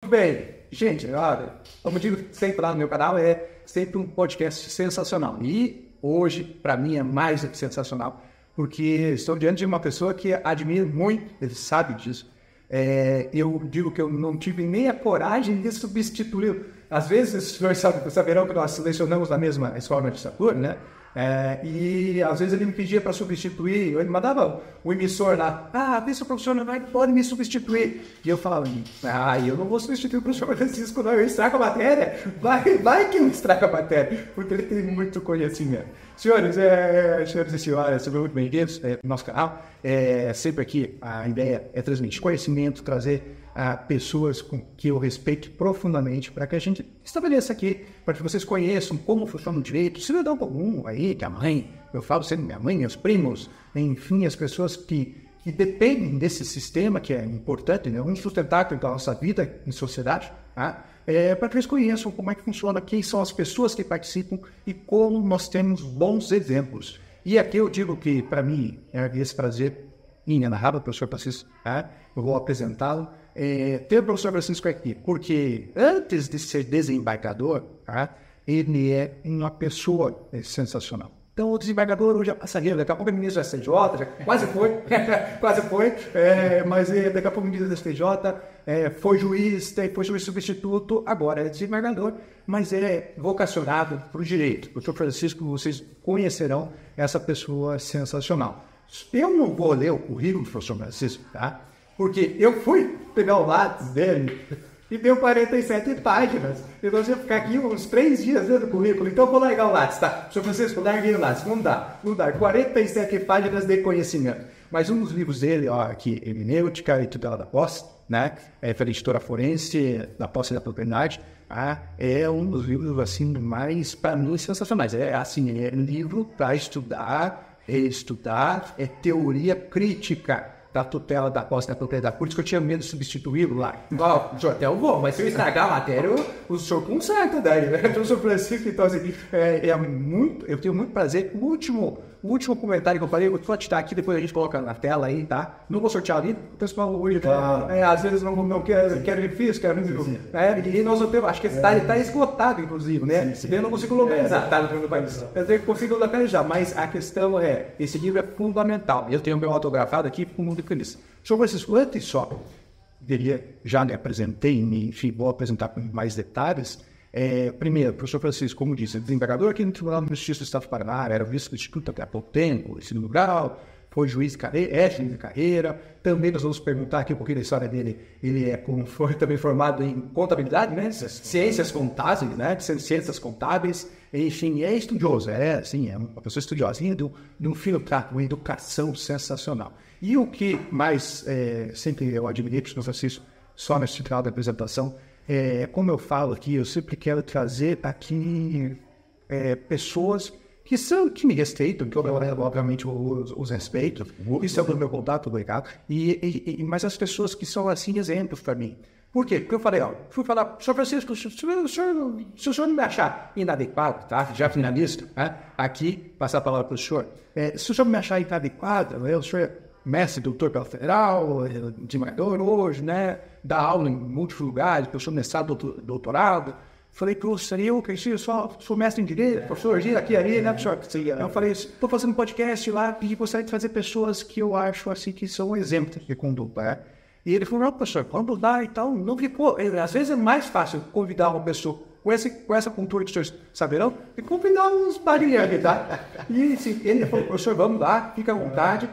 Bem, gente, olha, como eu digo sempre lá no meu canal, é sempre um podcast sensacional. E hoje, para mim, é mais do que sensacional, porque estou diante de uma pessoa que admiro muito, ele sabe disso. Eu digo que eu não tive nem a coragem de substituir. Às vezes, os senhores saberão que nós selecionamos na mesma escola de Saturno, né? E às vezes ele me pedia para substituir, ele mandava o emissor lá, vê se o professor não pode me substituir. E eu falava, eu não vou substituir o professor Francisco, não, eu estrago a matéria, vai que eu estrago a matéria, porque ele tem muito conhecimento. Senhores e senhoras, sejam muito bem-vindos no nosso canal. Sempre aqui a ideia é transmitir conhecimento, trazer pessoas com que eu respeito profundamente, para que a gente estabeleça aqui, para que vocês conheçam como funciona o direito, cidadão comum aí, que a mãe, eu falo sempre minha mãe, meus primos, enfim, as pessoas que dependem desse sistema, que é importante, né, insustentável da nossa vida em sociedade, para que eles conheçam como é que funciona, quem são as pessoas que participam e como nós temos bons exemplos. E aqui eu digo que, para mim, é esse prazer inenarrável, professor Francisco, eu vou apresentá-lo. Ter o professor Francisco aqui, porque antes de ser desembargador, ele é uma pessoa sensacional. Então, o desembargador hoje é passageiro, daqui a pouco é ministro da STJ, já quase foi, mas daqui a pouco é ministro da STJ, foi juiz substituto, agora é desembargador, mas é vocacionado para o direito. O professor Francisco, vocês conhecerão essa pessoa sensacional. Eu não vou ler o currículo do professor Francisco, porque eu fui pegar o lápis dele e deu 47 páginas. Então, você vai ficar aqui uns 3 dias dentro do currículo. Então, eu vou largar o lápis, tá? Professor Francisco, larguei o lápis. Não dá. 47 páginas de conhecimento. Mas um dos livros dele, aqui, Hermenêutica e Tutela da Posse, né? Pela editora forense da Posse e da Propriedade. É um dos livros, assim, mais, para mim, sensacionais. É livro para estudar, reestudar, teoria crítica da tutela da posse da propriedade. Por isso que eu tinha medo de substituí-lo lá. Até eu vou, mas se eu estragar a matéria, o senhor conserta daí, né? Então, o senhor Francisco, então, assim, eu tenho muito prazer. O último comentário que eu falei, eu vou te dar aqui, depois a gente coloca na tela aí, tá? Não vou sortear ali, o pessoal hoje, às vezes não quero refis, e nós não temos, acho que esse está esgotado, inclusive, né? Eu não consigo localizar, no país. Eu consigo localizar, mas a questão esse livro é fundamental. Eu tenho o meu autografado aqui com muito feliz. Senhor Francisco, antes só, já me apresentei, enfim, vou apresentar com mais detalhes. Primeiro, o professor Francisco, como disse, desembargador aqui no Tribunal de Justiça do Estado do Paraná, era vice do Instituto até há pouco tempo, segundo grau, foi juiz de carreira. Também nós vamos perguntar aqui um pouquinho da história dele. Ele foi também formado em contabilidade, né? Ciências contábeis, né? Ciências contábeis. Enfim, é estudioso, é uma pessoa estudiosinha de um filtro, uma educação sensacional. E o que mais sempre eu admirei, professor Francisco, só nesse final da apresentação, como eu falo aqui, eu sempre quero trazer aqui pessoas que me respeitam, que eu obviamente os respeito, isso é o meu contato, obrigado, mas as pessoas que são assim exemplos para mim. Por quê? Porque eu falei, fui falar, senhor Francisco, se o senhor não me achar inadequado, tá? Já finalista, aqui, passar a palavra para o senhor, se o senhor me achar inadequado, o senhor é mestre, doutor pela Federal, desembargador hoje, né? Dá aula em múltiplos lugares, professor mestrado, doutorado. Falei, professor, eu sou mestre em direito, professor, aqui, ali, né, professor? Eu falei, estou fazendo um podcast lá e gostaria de fazer pessoas que eu acho, assim, que são exemplos de conduta, E ele falou, não, professor, quando dá e tal, não ficou. Às vezes é mais fácil convidar uma pessoa com essa cultura que os senhores saberão, e convidar uns barilhantes, tá? E assim, ele falou, professor, vamos lá, fica à vontade.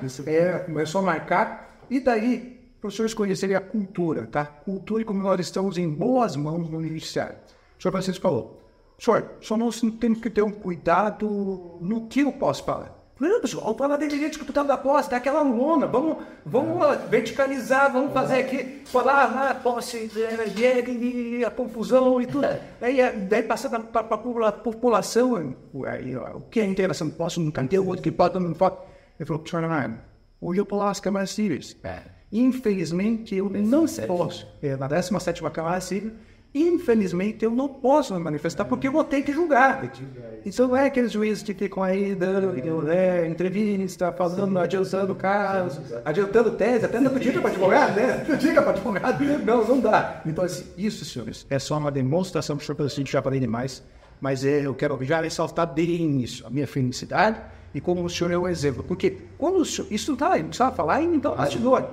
Começou a marcar, e daí, professores conhecerem a cultura, tá? Cultura e como nós estamos em boas mãos no Ministério. O senhor Francisco falou, senhor, só nós temos que ter um cuidado no que eu posso falar. Não, pessoal, vamos falar de direito de tutela da posse, daquela lona, vamos verticalizar, vamos fazer aqui, falar lá, posse, a confusão e tudo. Daí passando para a população, o que é integração de posse, não tem o outro que pode, não pode. Ele falou, senhor Leonardo, hoje eu pular as câmaras cíveis. Infelizmente, eu não posso. Na 17ª Câmara Civil, infelizmente, eu não posso me manifestar porque eu vou ter que julgar. Então não é aqueles juízes que ficam aí dando entrevista, falando, adiantando casos, adiantando tese, até dando dica para advogado, né? Dica para advogado, não dá. Então, assim, isso, senhores, é só uma demonstração para o senhor, que eu já falei demais, mas eu quero já ressaltar desde o início a minha felicidade e como o senhor é um exemplo. Porque quando o senhor, isso não está aí, não precisa falar, então,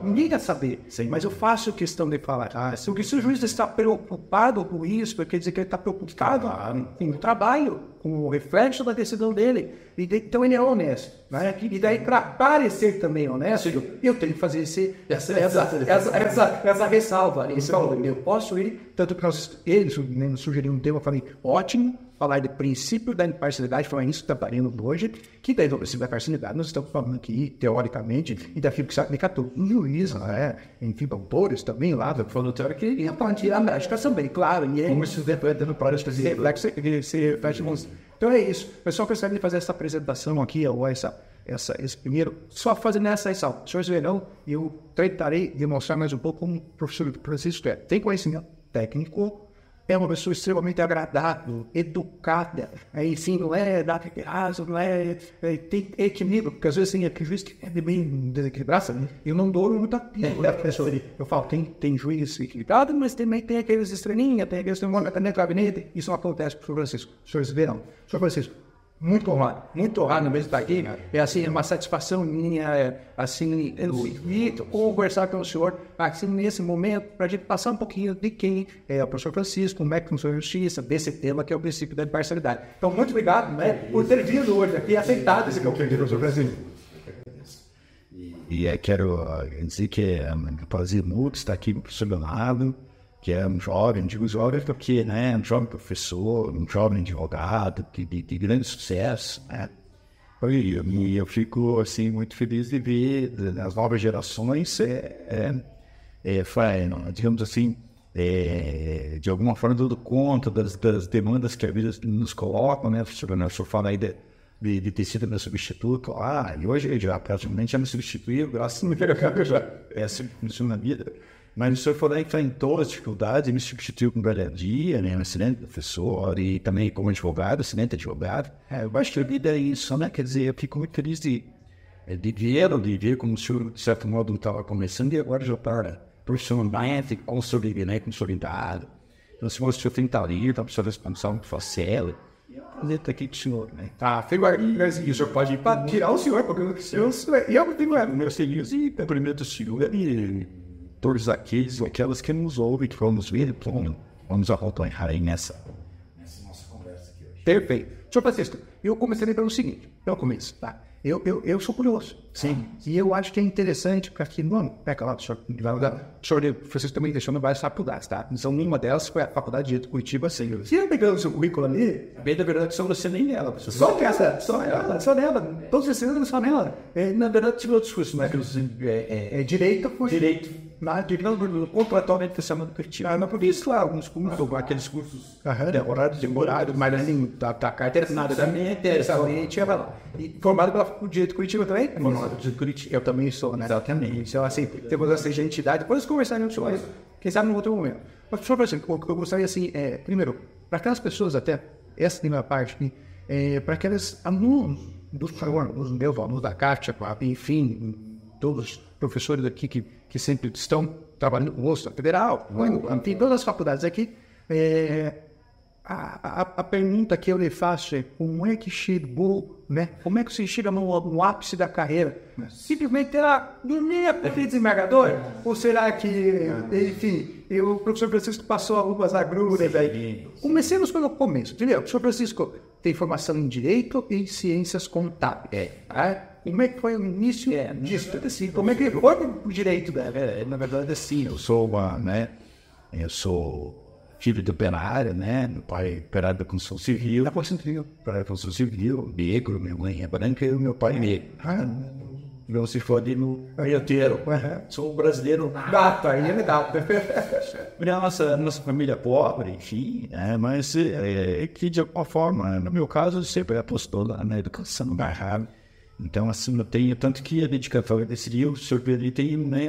ninguém quer saber. Sim. Mas eu faço questão de falar. Porque se o juiz está preocupado com isso, quer dizer que ele está preocupado com o trabalho, com o reflexo da decisão dele. Então ele é honesto. Né? E daí, para parecer também honesto, eu tenho que fazer essa ressalva. Então, eu posso ir, tanto que eles sugeriram um tema, eu falei, ótimo, falar de princípio da imparcialidade, foi isso que está aparecendo hoje, que daí do princípio da imparcialidade nós estamos falando aqui, teoricamente, e daquilo que se aplica a todo juiz, enfim, autores também lá, falando teórico, que ia partir a médica também, claro, e é isso, dando para os então é isso, o pessoal percebe de fazer essa apresentação aqui, ou esse primeiro, só fazendo essa ressalva. Senhores verão, eu tentarei demonstrar mais um pouco como o professor Francisco tem conhecimento técnico, é uma pessoa extremamente agradável, educada, enfim, não é nada que raso, não tem equilíbrio, porque às vezes tem aquele juiz que é bem desequilibrado, né? Eu não dou muita pessoa. Eu falo, tem juiz equilibrado, mas também tem aqueles estrelinhas, tem aqueles que estão no gabinete, isso não acontece com o professor Francisco. Senhores verão, senhor Francisco, muito honrado mesmo estar aqui, é assim, uma satisfação minha, assim, eu conversar com o senhor, assim, nesse momento, para a gente passar um pouquinho de quem é o professor Francisco, como é que funciona a justiça, desse tema que é o princípio da imparcialidade. Então, muito obrigado, por ter vindo hoje aqui e aceitado esse convite, professor Francisco. E quero dizer que é um prazer muito estar aqui com o professor Leonardo, que é um jovem, digo jovem porque, né, um jovem professor, um jovem advogado, de grande sucesso, né? E eu fico, assim, muito feliz de ver as novas gerações, digamos assim, de alguma forma dando conta das demandas que a vida nos coloca, né? O senhor fala aí de ter sido meu substituto, e hoje já praticamente já me substituiu, graças a Deus, já é assim na vida. Mas o senhor falou que enfrentou as dificuldades e me substituiu com galhardia, né? Um excelente professor e também como advogado, excelente advogado. Eu acho que a vida é isso, né? Quer dizer, eu fico muito feliz de ver como o senhor, de certo modo, estava começando e agora já está profissionalmente consolidado. Então, se o senhor tem talento, a pessoa responsável por fazer letra aqui do senhor, né? O senhor pode tirar o senhor, porque o senhor eu tenho meus filhos e cumprimento o senhor e todos aquelas que nos ouvem, que vamos ver, vamos acompanhar aí nessa nossa conversa aqui hoje. Perfeito. Senhor Francisco, eu comecei pelo seguinte, pelo começo, tá? Eu sou curioso. Sim. E eu acho que é interessante, porque aqui, pega lá, o senhor Francisco também deixou várias faculdades, tá? Então, uma delas foi a Faculdade de Direito de Curitiba, sim. Se eu pegando o seu currículo ali, bem da verdade, só você nem nela. Só nela. Todos esses anos só nela. Na verdade, tive outros cursos, mas direito foi... Direito. Completamente pensamento criativo. Mas por isso lá, alguns cursos, aqueles cursos temporários, mas assim, da carteira nada também interessante, lá. E formado pela Direito Curitiba também? Formado pela Direito Curitiba. Eu também sou, né? Exatamente. Então, assim, temos essa identidade. Depois conversaremos sobre isso. Quem sabe no outro momento. Mas, por exemplo, eu gostaria, assim, primeiro, para aquelas pessoas até, essa primeira parte, para aqueles alunos os meus alunos da Cátia, enfim, todos os professores aqui que sempre estão trabalhando com o federal, enfim, todas as faculdades aqui, a pergunta que eu lhe faço é como é que chegou, né? Como é que você chega no ápice da carreira? Simplesmente terá desembargador? Ou será que, enfim, o professor Francisco passou algumas agruras aí? Comecemos pelo começo, entendeu? O professor Francisco tem formação em Direito e em Ciências Contábeis. Como é que foi o início disso? Assim, como é que foi o direito? Na verdade, assim, eu sou filho de operário, né? Meu pai operário da construção civil. Da construção civil, negro, minha mãe é branca e meu pai é negro. Não se fode no inteiro. Sou um brasileiro gato, aí é legal. Nossa família é pobre, enfim, mas que de alguma forma, no meu caso, sempre apostou na educação. Então, assim, eu tenho, tanto que a dedicatória decidiu, o senhor Pedro tem, né,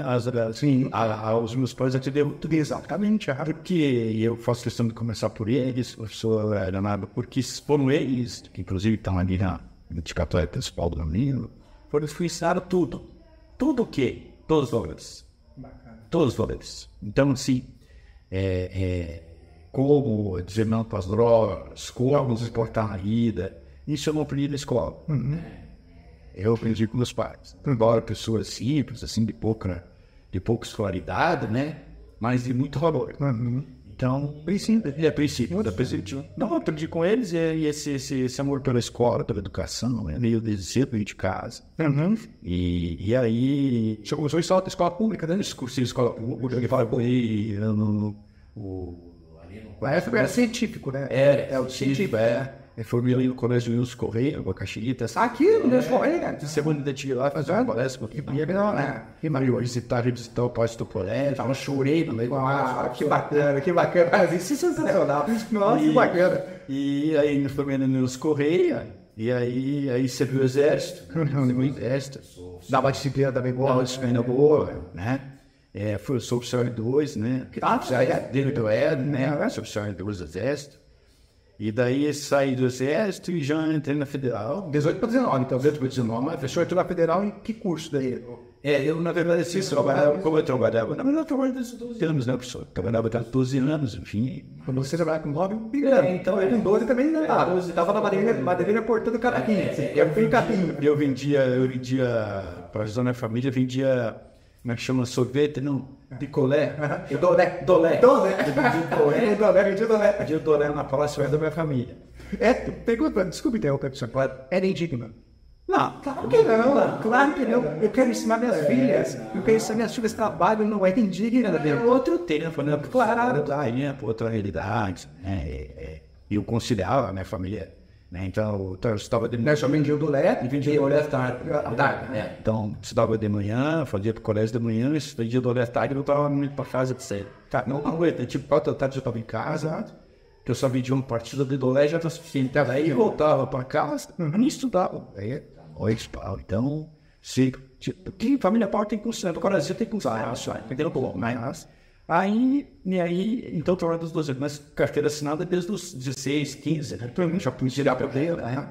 os meus pais atenderam tudo exatamente, porque eu faço questão de começar por eles, professor Leonardo, porque foram eles, que inclusive estão ali na dedicatória principal do menino, foram que ensinaram tudo. Tudo o quê? Todos os valores. Todos os valores. Então, assim, como dizer não para as drogas, como se portar na vida, isso eu não aprendi na escola. Eu aprendi com meus pais. Embora pessoas simples, assim, de pouca escolaridade, né? Mas de muito valor. Então, princípio. Então, eu aprendi com eles e esse amor pela escola, pela educação, né? Veio desde cedo, veio de casa. E aí... Você começou em escola pública, né? Cursei escola pública, eu falei, Na época era científico, né? o científico, formei ali no Colégio Wilson Correia, uma caixilita. Aqui, no Correia, De segunda ainda tive lá, fazer uma palestra, porque eu visitar o pós do colégio, eu chorei no meio. Que bacana, que bacana. Mas isso é sensacional. Nossa, que bacana. E aí me formei no Wilson Correia, e aí servi o exército. Dá uma disciplina também boa. Dá uma disciplina boa, né? Sou oficial em 2, né? Dentro do né? Sou oficial em 2 do exército. E daí saí do exército e já entrei na federal. 18 para 19, então. 18 para 19. Mas fechou entrou na federal em que curso daí? Eu na verdade, assim, como eu trabalhava, na verdade eu trabalhava desde 12 anos, né, professor? Trabalhava até 12 anos, enfim. Quando você trabalhava com 9, então ele com 12 também ainda estava. Estava na madeireira cortando capim. Eu fui em capim. Eu vendia, para ajudar minha família, vendia, como é que chama, sorvete, não? Picolé. Dolé. Vendia dolé na Palácio da minha família. Pergunta, desculpa interromper, professor. Era indigno? Não, claro que não, claro que não. Eu quero ensinar minhas filhas, eu quero ensinar minhas filhas trabalho, não é indigno. Outro tempo, né? Claro, outra realidade, né? Eu conciliava a minha família, né? Então eu estava de manhã. Só vendia o dolé e vendia o dolé à tarde. Né? Então, estudava de manhã, fazia para o colégio de manhã, vendia o dolé à tarde e eu estava indo para casa de cedo. Não aguenta, tipo, 4 da tarde eu estava em casa. Eu só vendia uma partida de dolé já está suficiente. Aí eu voltava para casa e estudava. Então, que família pobre tem curso, no Brasil tem curso, entendeu? Aí, então, trabalhando dos 12 anos, mas carteira assinada desde os 16, 15, né? Já pude tirar para ver, né?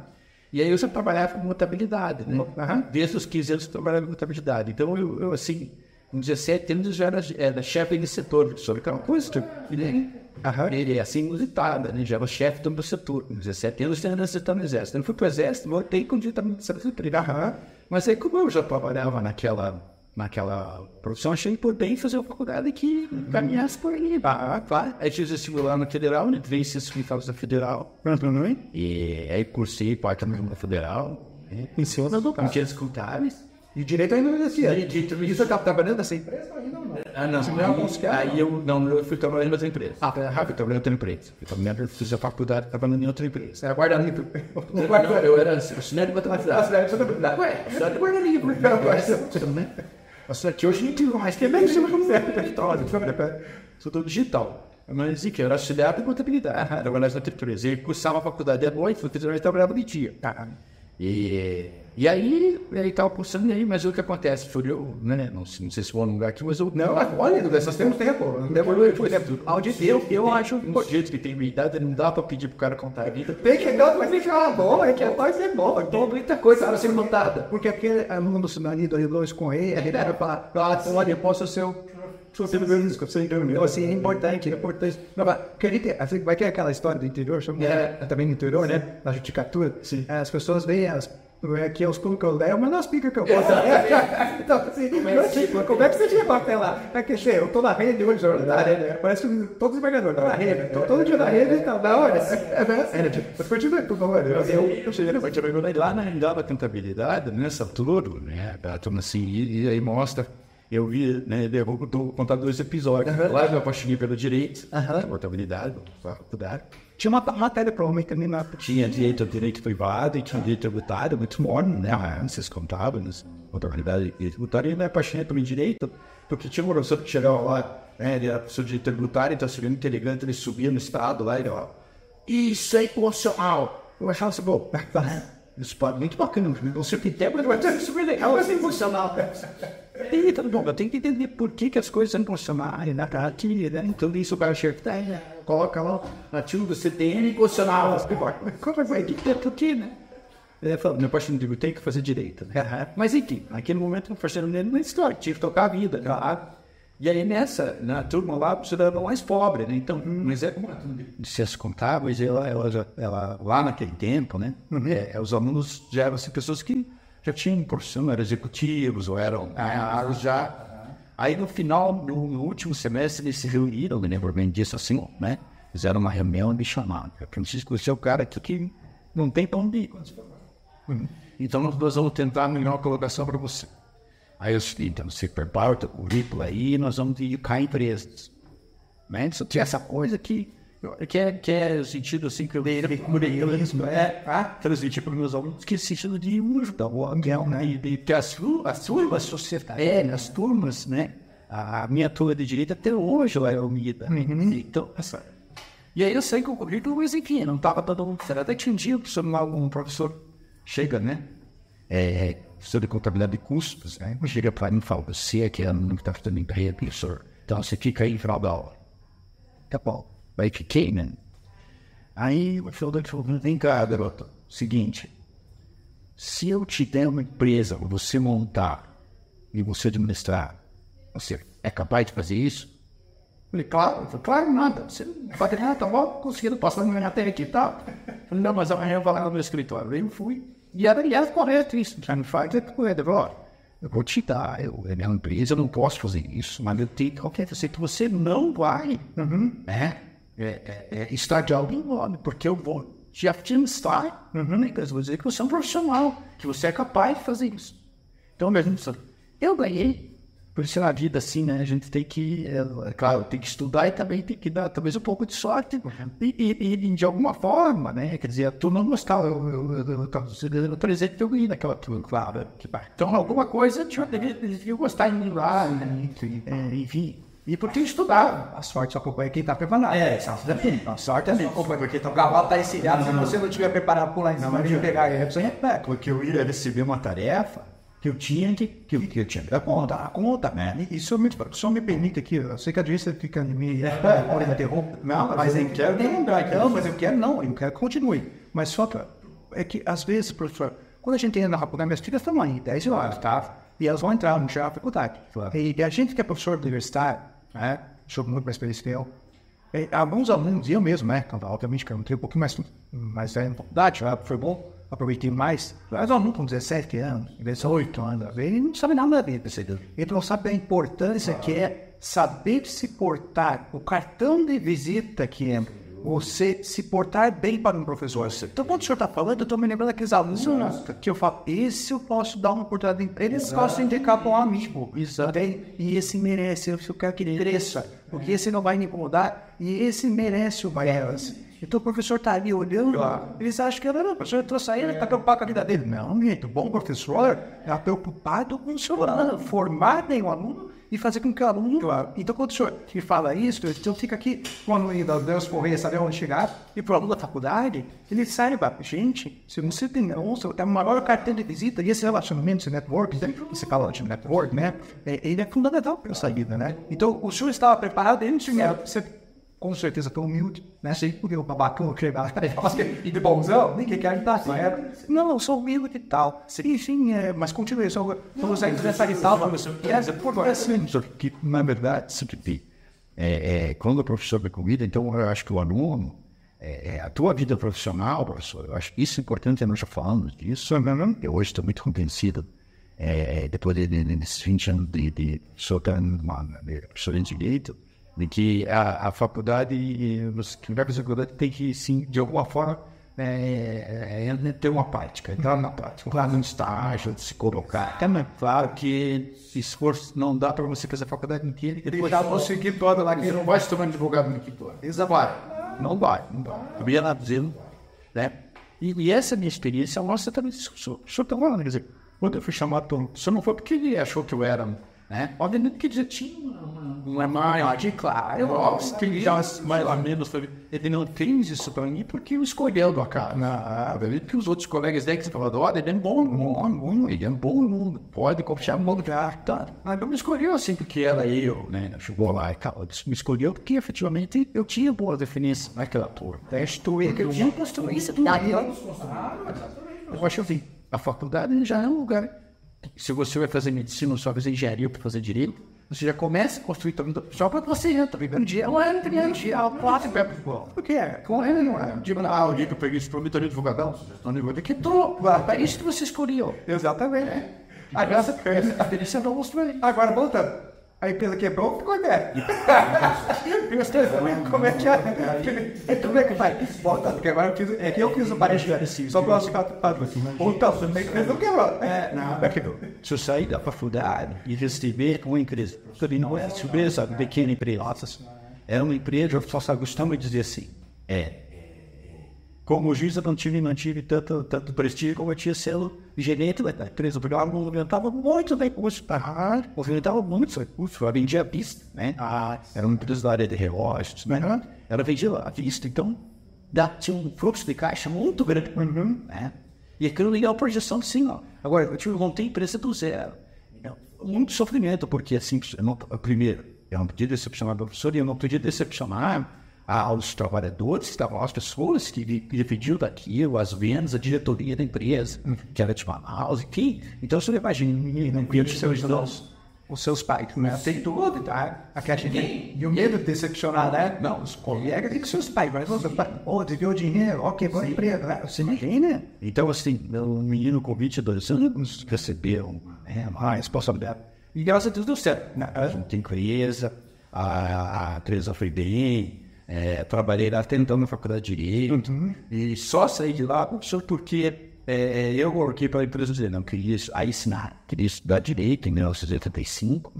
E aí eu já trabalhava com contabilidade, né? Desde os 15 anos eu trabalhava com contabilidade. Então, eu assim, com 17 anos eu já era chefe de setor, sobre aquela coisa, ele é assim inusitada, né? Já era chefe do meu setor. Com 17 anos eu era no exército. Eu fui para o exército, voltei com diretamente de Mas aí, como eu já trabalhava naquela profissão, achei importante fazer uma faculdade que caminhasse por ali. Claro. Aí fiz vestibular na federal, né? Três científicos da federal. E aí cursei parte da federal. Ensino com direitos contábeis. E direito ainda não existia. E você estava trabalhando nessa empresa ainda ou não? Aí eu fui trabalhando em outra empresa. Fui trabalhando em outra empresa. Eu fiz a faculdade trabalhando em outra empresa. Você era guarda-livro? Eu era auxiliar de matemática. Guarda-livro. Nossa, que hoje não tem mais. Que é bem você vai começar. Sou todo digital. Mas que eu era auxiliar de contabilidade. Trabalhava na empresa. Ele cursava a faculdade à noite, eu trabalhava de dia. E aí estava postando aí, mas o que acontece? Foi eu, né? Não sei se vou num lugar aqui, mas eu. Não, olha, nós temos tempo. Eu acho que o jeito que tem minha idade, não dá para pedir pro cara contar a vida. Tem que dar, mas tem que falar bom, é que vai ser bom. Tem muita coisa para ser contada. Porque aquele aluno do marido ali, Luiz Correia, ele era para olha, eu posso ser o. Assim, é importante. Vai ter aquela história do interior, também no interior, né? Na judicatura. As pessoas veem que é os pulos que eu levo, mas não as picas que eu boto. Então, assim, como é que você tinha papel lá? É que eu tô na rede hoje, parece que todos os empregadores estão na rede. Todo dia na rede, então, da hora. Mas continua, por favor. Eu cheguei lá na realidade da contabilidade, nessa altura, né? Assim, e aí mostra. Eu vi, né, eu vou contar 2 episódios. Lá eu me apaixonei pelo direito, contabilidade, faculdade. Tinha uma matéria provavelmente também na... Tinha direito privado e tinha direito tributário, muito morno, né? Vocês contavam, contabilidade e tributário, e eu me apaixonei pelo direito, porque tinha um professor que chegava lá, né, ele era professor de direito tributário, então seria muito elegante, ele subia no estado lá e ele, isso é inconstitucional. Eu achava assim, bom, Isso pode muito bacana. Você tem tempo, vai ser super legal, vai ser funcional. E tá bom, eu tenho que entender por que as coisas não funcionam na cartilha, né? Então isso vai acertar, coloca lá ativo do CTN funcional. Como vai ter aqui, né? Meu parceiro digo, tem que fazer direito. Né? Mas enfim, naquele momento o parceiro dele não história, tinha que tocar a vida. Tá? E aí na turma lá, você era mais pobre, né? Então, mas é como de ciências contábeis, ela lá naquele tempo, né? Os alunos já eram assim, pessoas que já tinham profissão, eram executivos, ou eram já. Aí no final, no último semestre, eles se reuniram, me lembro bem disso assim, né? Fizeram uma reunião e me chamaram. Francisco, você é o cara aqui que não tem pra onde ir. Então nós vamos tentar a melhor colocação para você. Aí eu disse, então você prepara o teu currículo aí e nós vamos indicar empresas. Né? Só tinha essa coisa que é o sentido assim que eu transmitir para os meus alunos, que é o sentido de ajudar o aluguel, né? E ter as turmas societárias, as turmas, né? A minha turma de direito até hoje ela é unida. Então, e aí eu sei que o currículo, mas enfim, não estava todo mundo certo. Até tinha um dia que um professor chega, né? Professor de contabilidade de custos, né? Chega para mim e fala, você é que é aluno que está fazendo emprego, professor. Então você fica aí no final da aula. Tá bom. Aí fiquei, né? Aí o professor falou, vem cá, garoto. Seguinte, se eu te der uma empresa para você montar e você administrar, você é capaz de fazer isso? Eu falei, claro, nada. Você não pode nada, tá bom? Conseguindo passar no meu até aqui, tá? Eu falei, não, mas amanhã eu vou lá no meu escritório. Aí eu fui. E era correto isso. Já não faz, é correto. Eu vou te dar, é minha empresa, eu não posso fazer isso, mas eu tenho que sei que você não vai estar de alguém nome, porque eu vou te administrar, eu vou dizer que você é um profissional, que você é capaz de fazer isso. Então, meu irmão, eu ganhei. Por isso na vida, assim, né, a gente tem que, claro, tem que estudar e também tem que dar talvez um pouco de sorte e de alguma forma, né, quer dizer, a turma não gostava, eu presente que eu ganhei naquela turma, claro, então alguma coisa eu gostar de mim lá, né, enfim, e porque estudar, a sorte só acompanha quem está preparado. A sorte é assim, porque o cavalo está encilhado, se você não estiver preparado por lá em cima, eu pegar porque eu ia receber uma tarefa, que eu tinha que dar conta, né? E só me permite aqui, eu sei que a audiência fica me interrompe, mas eu quero eu quero que continue. Mas só que é que às vezes, professor, quando a gente entra na faculdade, minhas filhas estão aí, 10 horas, tá? E elas vão entrar no já faculdade. E a gente que é professor universitário, né? Sou muito mais experiência que eu. Alguns alunos, e eu mesmo, né? Obviamente que eu entrei um pouquinho mais na faculdade, foi bom. Aproveitei mais, mas aluno com 17 anos, 18 anos, ele não sabe nada da vida, ele não sabe a importância que é saber se portar, o cartão de visita que é você se portar bem para um professor. Então, quando o senhor está falando, eu estou me lembrando daqueles alunos que eu falo, esse eu posso dar uma oportunidade, eles posso indicar para um amigo, e esse merece, eu quero que ele cresça, porque esse não vai me incomodar, e esse merece o mais. Então o professor está ali olhando, eles acham que o professor entrou saindo, está preocupado com a vida dele. Não, gente, o bom professor está preocupado com o seu aluno, formar bem o aluno e fazer com que o aluno... Então quando o senhor que fala isso, então fica aqui, quando ainda Deus correr, saber onde chegar, e para o aluno da faculdade, ele saiba, gente, se você tem o maior cartão de visita, e esse relacionamento, esse network, você fala de network, né? Ele é fundamental para essa vida, né? Então o senhor estava preparado, ele tinha... Com certeza tão humilde, né? Sei porque o babacão que e de bonzão, ninguém quer ajudar. Não, eu sou humilde e tal. Enfim, mas continue, só vamos interessar e tal, professor. Que na verdade, quando o professor me convida, então eu acho que o aluno, a tua vida profissional, professor, eu acho isso importante, nós já falamos disso, eu hoje estou muito convencido, depois desses 20 anos de professor de direito, de que a faculdade, quem vai para a faculdade tem que, sim, de alguma forma, ter uma prática, entrar na prática, claro, no estágio, de se colocar. Também, claro que esforço não dá para você fazer a faculdade inteira e depois você que toda lá, que não vai se tornar advogado no escritório. Exato. Não vai. Eu ia lá dizendo, né? E essa minha experiência, nossa, também, o senhor está falando, quer dizer, quando eu fui chamado, o senhor não foi porque ele achou que eu era né? Obviamente que já tinha uma imagem, claro, que já mais ou menos, ele não fez isso para mim porque eu escolhi o cara. Porque os outros colegas dele que você falou, olha, ele é bom, ele é bom, pode confiar no lugar, tá? Mas não me escolheu assim porque era eu, né? Chegou lá e tal, me escolheu porque efetivamente eu tinha boas referências naquela turma. Eu tinha construído isso. Eu acho assim, a faculdade já é um lugar. Se você vai fazer medicina ou só fazer engenharia para fazer direito, você já começa a construir tudo só para você entrar. Primeiro dia é um dia, quatro pé pro Por que é? Correndo, não é? O dia que eu peguei esse promissório de advogadão, no nível de que é isso que você escolheu. Exatamente. A graça a delícia não mostrou aí. Agora, voltando. A empresa quebrou, ficou aberto. Como é que é? Como é que vai? Volta, porque agora eu fiz o parede assim, só para os quatro. Então, a empresa não quebrou. Não quebrou. Se eu sair da faculdade e receber uma empresa, não é surpresa, pequena empresa, é uma empresa, eu só costumo dizer assim, como juiz eu mantive tanto prestígio como eu tinha sendo gerente da empresa, porque ela movimentava muito bem curso, movimentava muito curso, ela vendia a pista, né? Era uma empresa da área de relógios, né? Ela vendia a pista, então tinha um fluxo de caixa muito grande, né? E aquilo ligava a projeção sim, ó. Agora, eu montei a empresa do zero. Muito sofrimento, porque assim, primeiro, eu não podia decepcionar o professor e eu não podia decepcionar aos trabalhadores, as pessoas que dependiam daquilo, as vendas, a diretoria da empresa, que era de Manaus, enfim. Então, você imagina, os seus pais, né? Tem tudo, tá? A caixa e o medo de decepcionar, né? Não, os colegas e seus pais, mas você desviou dinheiro, quebrou a empresa, né? Você imagina? Então, assim, um menino com 22 anos recebeu uma responsabilidade. E graças a Deus deu certo. Tem empresa, a empresa foi bem. Trabalhei lá tentando na faculdade de Direito e só saí de lá porque eu workei para a empresa dele, não queria ensinar, queria estudar Direito em 1985.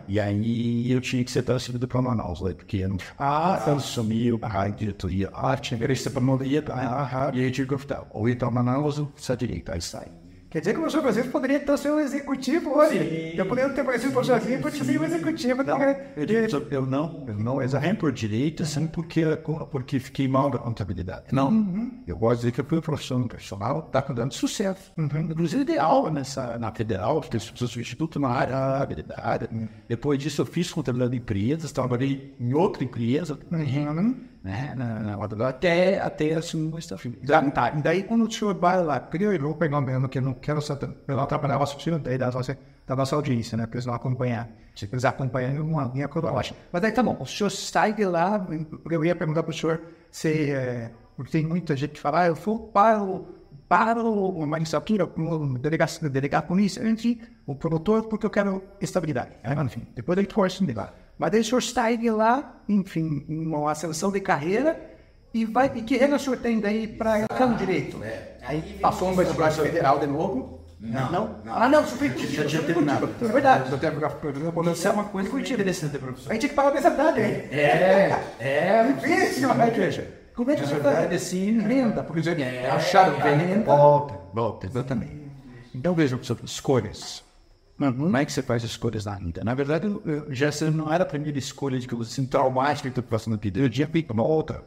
E aí eu tinha que ser transferido para Manaus, porque eu não sumiu a diretoria, tinha que ser para Manaus, e aí eu tive que optar, ou ir para Manaus ou para Direito, aí sai. Quer dizer que o professor Brasil poderia então ser um executivo hoje. Eu poderia ter aparecido o professor Brasil para ser um executivo. Eu não exagero por direito, assim, porque fiquei mal da contabilidade. Não. Eu gosto de dizer que eu fui profissional, está dando sucesso. Inclusive dei aula na Federal, fiz substituto na área da habilidade. Depois disso eu fiz contabilidade de empresas, trabalhei em outra empresa, né, até assim, e daí quando o senhor vai lá, eu vou pegar um menos que eu não quero eu não trabalhava assistindo da nossa audiência, né, para eles não acompanhar, eles acompanham uma linha cronológica. Mas aí tá bom, o senhor sai de lá, eu ia perguntar para o senhor porque tem muita gente que fala, eu vou para uma magistratura, delegar a polícia, enfim, o promotor, porque eu quero estabilidade. Enfim, depois ele torce de lá. Mas aí o senhor sai de lá, enfim, uma ascensão de carreira, e que regra o senhor tem daí para entrar no direito? Aí passou um vestibular federal de novo? Não. Não, isso foi já tinha terminado. É verdade. Isso é uma coisa que eu tinha interessante, professor. A gente tinha que pagar a mensalidade, hein? Difícil, como é que você vai assim, renda? Porque acharam venda. Volta, exatamente. Então veja, professor, escolhas. Como é que você faz escolhas na vida? Na verdade, já não era a primeira escolha de que você se traumática que eu estou passando na vida. Eu tinha feito uma outra.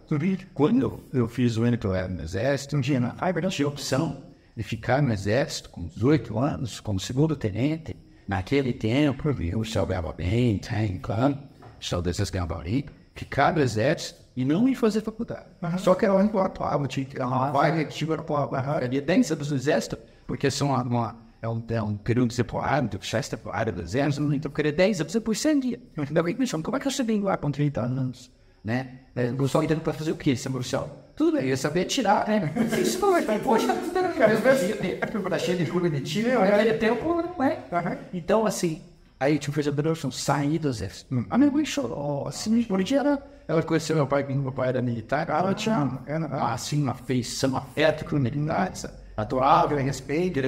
Quando eu fiz o NPR no Exército, tinha a opção de ficar no Exército com 18 anos, como segundo tenente. Naquele tempo, o céu ganhava bem, claro, o céu desses ganhava bem. Ficar no Exército e não ir fazer faculdade. Só que era onde eu atuava, tinha que uma vaga que tinha ali 10 anos no Exército, porque são é um período temporário, de festa temporária do Exército, então eu queria 10 anos por 100 dias. Como é que você vem lá com 30 anos? Né? Eu só entendo para fazer o quê, seu Marcelo? Tudo bem, eu ia saber tirar, né? Isso não vai para poxa, tá cheio de julho de tiro, eu ia ter tempo, não é? Então, assim, aí tipo, fez a opção, sair do Exército. A minha mãe chorou, assim, por dia ela conheceu meu pai era militar, ela tinha, assim, uma afeição, afeto com militares, adorável, respeito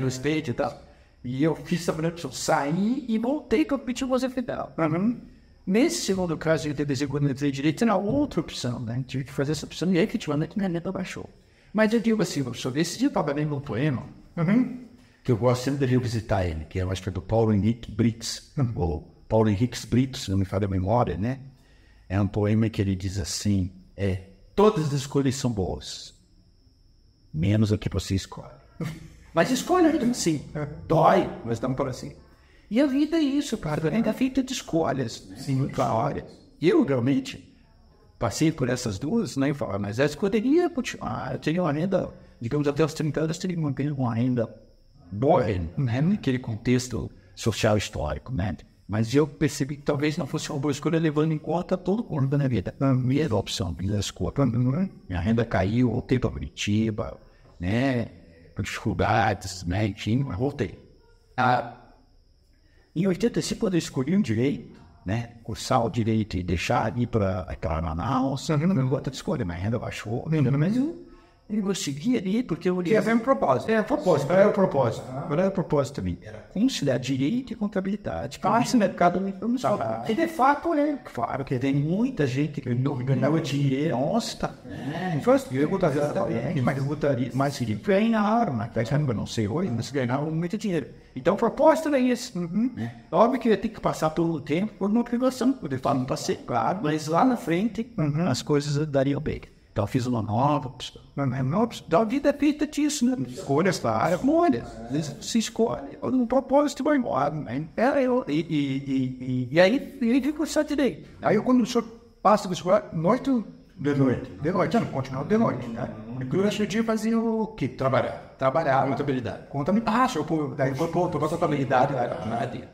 e tal. E eu fiz essa opção, saí e voltei para o Pitbull Federal. Nesse segundo caso, eu teve quando eu entrei direito, era outra opção, né? Tive que fazer essa opção e aí, efetivamente, minha neta baixou. Mas eu digo assim, professor, esse dia eu estava lendo um poema que eu gosto sempre de revisitar ele, que é eu acho que é do Paulo Henrique Brits, ou Paulo Henrique Brits, se não me falha a memória, né? É um poema que ele diz assim, todas as escolhas são boas, menos a que você escolhe. Mas escolha sim, dói, mas não por assim. E a vida é isso, cara, ainda é feita de escolhas, sim, claro. E eu realmente passei por essas duas, né, mas essa poderia continuar, eu teria uma renda, digamos, até os 30 anos, teria uma renda boa, né, naquele contexto social histórico, né. Mas eu percebi que talvez não fosse uma boa escolha, levando em conta todo o conjunto da minha vida. A minha opção, minha escolha. Minha renda caiu, voltei para Curitiba, né, com dificuldades, né, enfim, mas voltei. Em 85, quando eu escolhi um direito, né, cursar o direito e deixar ir para Manaus, eu não vou ter escolha, minha renda baixou, mas eu segui ali porque eu Tinha sempre um propósito. Propósito. Qual era o propósito? Qual era o propósito também? Era conciliar direito e contabilidade. Claro, esse mercado não funciona. E de fato, claro que tem muita gente que ganhava dinheiro, nossa, eu botaria, mas eu botaria, mas ele ganharam, mas eu não sei hoje, mas ganharam muito dinheiro. Então, o propósito era esse. Óbvio que eu ia ter que passar todo o tempo por uma privação, porque de fato não passei, claro, mas lá na frente as coisas dariam bem. Então, eu fiz uma nova, a vida é feita disso, né? Escolhas, claro, escolhas. Se escolhe, um propósito vai embora, né? E aí, eu fico só direito. Aí, quando o senhor passa do escolar, noite, de noite, não, continua de noite, né? Durante o dia fazia o quê? Trabalhar, contabilidade. Daí foi para contabilidade.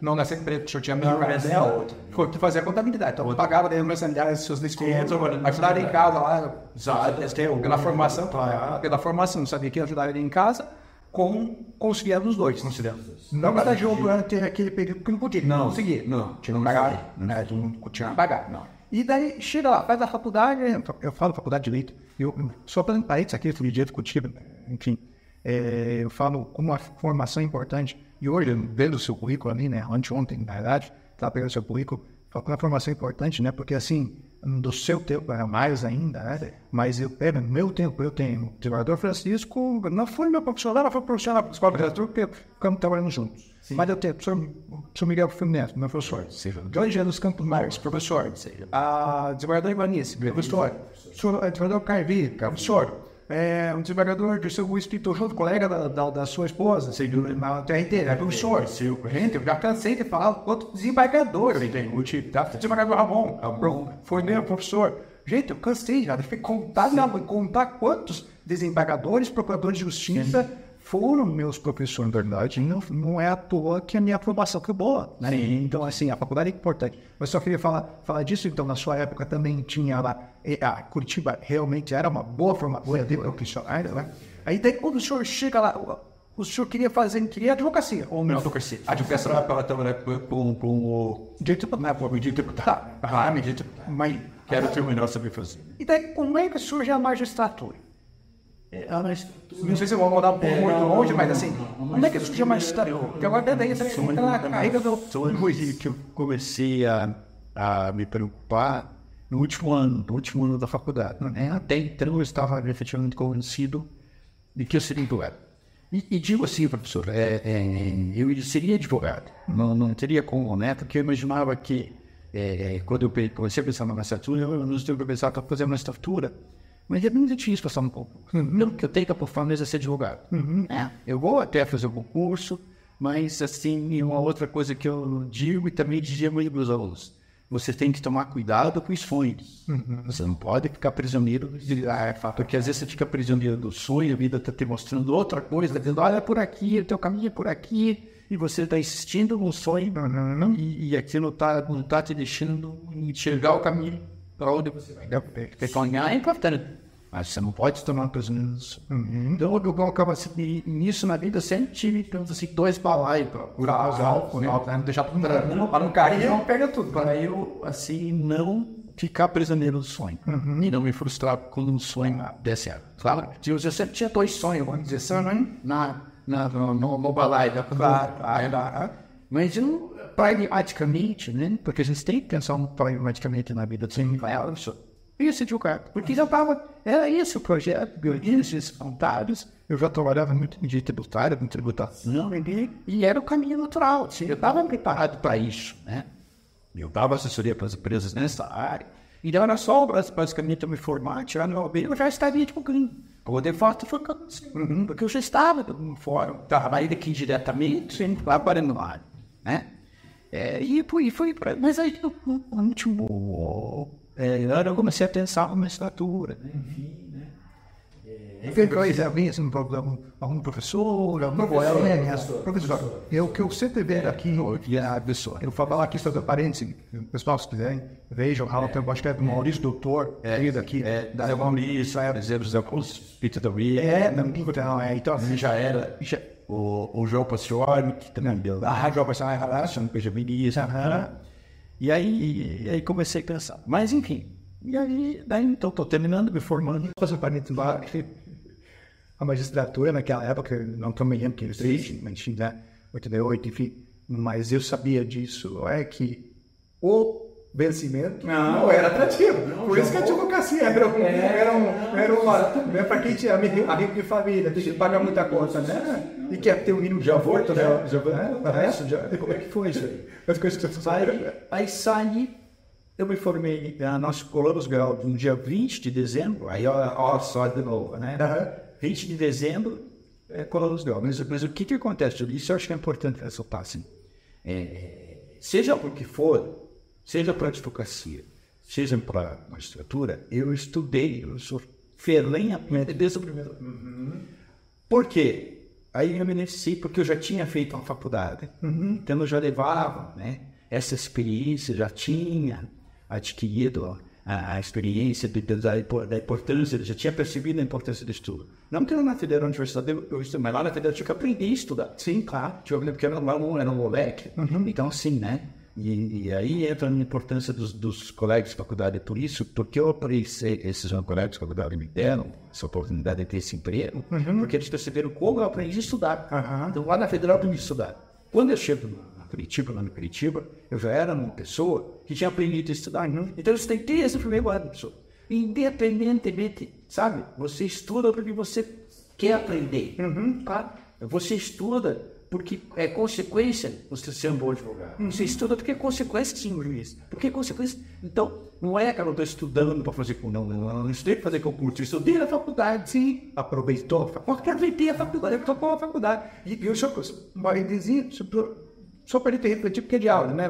Não, nessa empresa, o senhor tinha melhor foi fazer a contabilidade. Então, eu pagava daí meus familiares, seus despesas, ajudava em casa lá, pela formação, não sabia que ajudava ele em casa, conciliando os dois. Não cada jogo durante aquele período que não podia. Não conseguia. Não, tinha que pagar. Não tinha que pagar, não. E daí, chega lá, faz a faculdade, eu falo faculdade de Direito, só para parênteses aqui, eu fui de Direito contigo, enfim, eu falo como a formação é importante, e hoje, vendo o seu currículo ali, né, anteontem, na verdade, estava pegando o seu currículo, falo como a formação é importante, né, porque assim, do seu tempo, mais ainda, né, mas eu pego, no meu tempo, eu tenho o desembargador Francisco, não foi meu profissional, não foi profissional da escola de literatura, porque ficamos trabalhando juntos. Sim. Mas eu tenho o professor Miguel Firmino, meu professor. Jorge dos Campos Mares, professor. A desembargador Ivanice, professor. O desembargador Carvi, professor. O desembargador do seu Espírito junto, colega da sua esposa, na TRT, professor. Gente, eu já cansei de falar quanto desembargador eu tenho. O desembargador Ramon, foi meu professor. Gente, eu cansei já de contar quantos desembargadores, procuradores de justiça foram meus professores, na verdade. Não é à toa que a minha formação foi boa, né? Então, assim, a faculdade é importante. Mas só queria falar disso, então, na sua época também tinha lá, a Curitiba realmente era uma boa formação, né? Aí daí, quando o senhor chega lá, o senhor queria advocacia, ou não? Advocacia. Advocacia para trabalhar com o direito, mas quero terminar sobre fazer. E daí, como é que surge a magistratura? Não sei se eu vou mandar um pouco muito longe, mas assim, como é que surge a magistratura? Porque agora daí você vai carrega do... que eu comecei a me preocupar no último ano da faculdade, né? Até então eu estava efetivamente convencido de que eu seria advogado. E digo assim, professor, eu seria advogado, não teria como, né? Porque eu imaginava que quando eu comecei a pensar na magistratura, eu não tinha que pensar para fazer uma magistratura. Mas é muito difícil passar um pouco. Não que eu tenha que aprofundar mesmo a ser advogado. Eu vou até fazer um concurso, mas assim, uma outra coisa que eu digo e também dizia muito para os alunos, você tem que tomar cuidado com os sonhos. Você não pode ficar prisioneiro porque às vezes você fica prisioneiro do sonho, a vida está te mostrando outra coisa, dizendo, olha, por aqui, o teu caminho é por aqui, e você está insistindo no sonho, e aquilo não está te deixando enxergar o caminho para onde você vai. Sonhar é importante, mas você não pode se tornar prisioneiro. Então, eu acabo assim, nisso na vida, sempre tive, então, assim, 2 balaios para usar álcool, deixar tudo para não cair, não pega tudo. Para eu, assim, não ficar prisioneiro do sonho e não me frustrar quando um sonho desse errado. Claro, eu sempre tinha 2 sonhos, vamos dizer assim, no balaio, claro. Mas eu pragmaticamente, né? Porque a gente tem que pensar pragmaticamente na vida do isso advogado. Porque já estava, era esse o projeto, esses contados, Eu já trabalhava muito em tributário, com tributação, e era o caminho natural. Assim, eu estava preparado para isso, né? Eu dava assessoria para as empresas nessa área. Então era só, basicamente, eu me formar, tirar meu OAB, eu já estaria tipo clean. O de fato foi assim, porque eu já estava no fórum, trabalhei aqui diretamente, sem trabalhando lá, né? E foi, mas aí no último ano eu comecei a pensar uma estrutura, né? Enfim, né? Tem coisa mesmo, algum professor, professor, o que eu sempre vejo aqui, eu falo aqui sobre parênteses, o pessoal se quiserem, vejam, eu acho que é do Maurício Doutor, daqui, da Maurício, Zé Peter da Ria, então assim, já era, o João Pacioli, que também deu, João Pacioli, achando que eu já vi isso, e aí comecei a pensar, mas enfim, e aí, daí então, estou terminando, me formando, fazer parênteses lá, a magistratura naquela época, não também lembro que eles mas né, 88, enfim, mas eu sabia disso, que o vencimento não era atrativo, por isso que a advocacia era uma para quem tinha amigo de família, tinha que pagar muita conta, né, e quer ter um mínimo de aborto, né, como é que foi isso aí? As coisas que você sabe. Aí saí, eu me formei na nossa Columbus Grau no dia 20 de dezembro, aí ó só de novo, né? 20 de dezembro, Columbus Grau. Mas o que acontece? Isso eu acho que é importante ressaltar, assim. Seja por que for, seja para a advocacia, seja para a magistratura, eu estudei, eu sou ferrenha desde o primeiro. Por quê? Aí eu me beneficiei porque eu já tinha feito uma faculdade, então eu já levava, né, essa experiência, já tinha adquirido a experiência da importância, já tinha percebido a importância do estudo. Não que na Federal Universidade eu estudei, mas lá na Federal eu tinha que aprender a estudar. Sim, claro. Porque era um moleque. Então, assim, né? E aí entra a importância dos colegas de faculdade. Por isso, porque eu aprendi, esses colegas de faculdade me deram essa oportunidade de ter esse emprego, porque eles perceberam como eu aprendi a estudar. Então, lá na Federal eu aprendi a estudar. Quando eu chego lá no Curitiba, eu já era uma pessoa que tinha aprendido a estudar. Então, eu tentei esse primeiro ano, pessoa. Independentemente, sabe? Você estuda porque você quer aprender. Claro. Você estuda porque é consequência você ser um bom advogado. Você estuda porque é consequência de ser um juiz. Porque é consequência. Então, não é que eu não estou estudando para fazer concurso. Não estudei para fazer concurso. Eu estudei na faculdade, sim. Aproveitou? Aproveitei a faculdade, eu tocou a faculdade. E eu só para ele ter refletido, porque é de aula, né?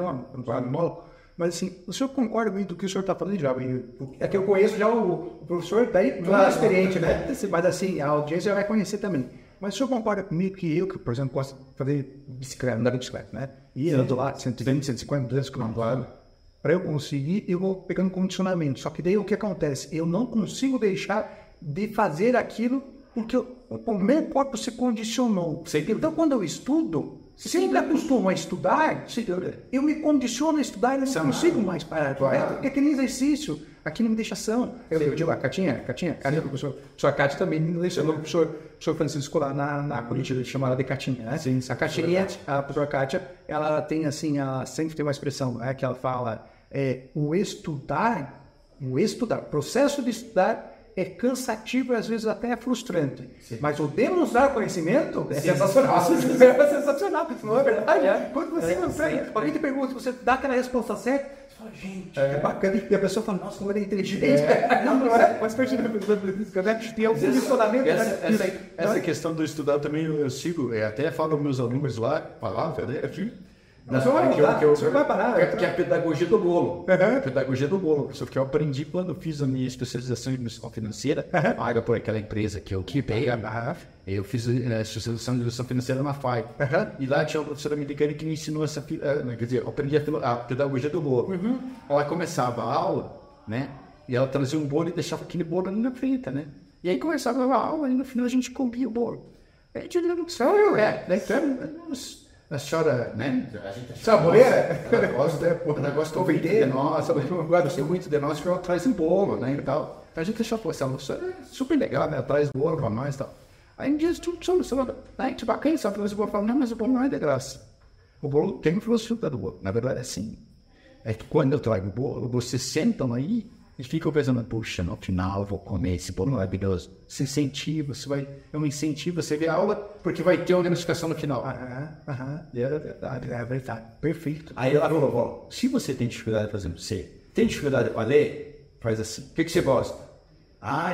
Mas assim, o senhor concorda muito com o que o senhor está falando já? É que eu conheço já o professor, daí não é experiente, né? Mas assim, a audiência vai conhecer também. Mas o senhor concorda comigo que por exemplo, gosto de fazer bicicleta, andar de bicicleta, né? E ando lá 120, 150, 200 km para eu conseguir, eu vou pegando condicionamento. Só que daí o que acontece? Eu não consigo deixar de fazer aquilo porque o meu corpo se condicionou. Então, quando eu estudo, se eu me acostumo a estudar, eu me condiciono a estudar e não consigo mais parar. Porque é que nem exercício, aqui não me deixa ação. Eu digo, a Catinha, o professor Cátia também me deixa, o professor Francisco lá na Curitiba, chama ela de Catinha, né? Sim, a Catinha, a professora Cátia, ela tem assim, ela sempre tem uma expressão, que ela fala, o processo de estudar é cansativo e às vezes até é frustrante. Sim. Mas o demonstrar conhecimento é sensacional. É sensacional, não é verdade? Quando você consegue, alguém te pergunta, você dá aquela resposta certa, você fala, gente, é bacana. E a pessoa fala, nossa, como ele é inteligente. Não é? Mas tem algum funcionamento. Essa questão do estudar também eu sigo, até falo meus alunos lá, palavra, né? Que é a pedagogia do bolo. Pedagogia do bolo. Isso que eu aprendi quando eu fiz a minha especialização em administração financeira, paga por aquela empresa que eu peguei. Eu fiz a especialização em administração financeira na FAI. E lá tinha uma professora americana que me ensinou essa. Quer dizer, eu aprendi a pedagogia do bolo. Ela começava a aula, né? E ela trazia um bolo e deixava aquele bolo ali na frente, né? E aí começava a aula e no final a gente comia o bolo. A gente olhava no céu, a senhora, né? Saboreira? O negócio do de nós, eu gostei muito de nós que ela traz um bolo, né? E tal. A gente deixou, essa moça super legal, né? Ela traz bolo pra nós e tal. Aí um dia tudo solucionado. Aí, tipo, a quem sabe o bolo fala, não, mas o bolo não é de graça. O bolo tem filosofia do bolo. Na verdade, é assim. É que quando eu trago o bolo, vocês sentam aí E ficam pensando, puxa, no final eu vou comer esse bolo maravilhoso. Você incentiva, é um incentivo, você vê a aula, porque vai ter uma gratificação no final. É verdade. Perfeito. Aí ela falou, se você tem dificuldade, por exemplo, você tem dificuldade para ler, faz assim. O que você gosta?